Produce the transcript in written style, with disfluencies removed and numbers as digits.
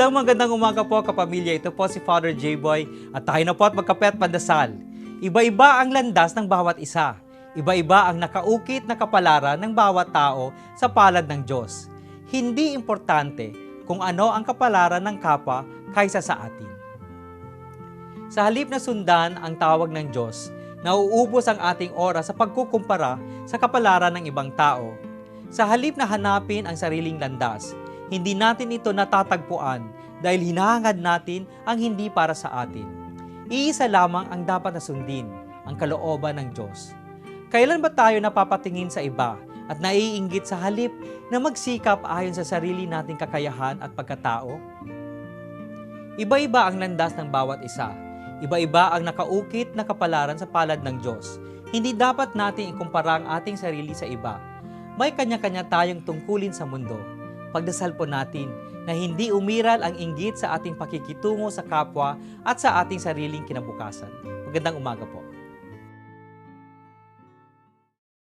Magandang umaga po kapamilya. Ito po si Father J-Boy at tayo na po at magkape at pandasal. Iba-iba ang landas ng bawat isa. Iba-iba ang nakaukit na kapalaran ng bawat tao sa palad ng Diyos. Hindi importante kung ano ang kapalaran ng kapwa kaysa sa atin. Sa halip na sundan ang tawag ng Diyos, nauubos ang ating oras sa pagkukumpara sa kapalaran ng ibang tao. Sa halip na hanapin ang sariling landas, hindi natin ito natatagpuan dahil hinahangad natin ang hindi para sa atin. Iisa lamang ang dapat na sundin, ang kalooban ng Diyos. Kailan ba tayo napapatingin sa iba at naiinggit sa halip na magsikap ayon sa sarili nating kakayahan at pagkatao? Iba-iba ang landas ng bawat isa. Iba-iba ang nakaukit na kapalaran sa palad ng Diyos. Hindi dapat natin ikumpara ang ating sarili sa iba. May kanya-kanya tayong tungkulin sa mundo. Pagdasal po natin na hindi umiral ang inggit sa ating pakikitungo sa kapwa at sa ating sariling kinabukasan. Magandang umaga po.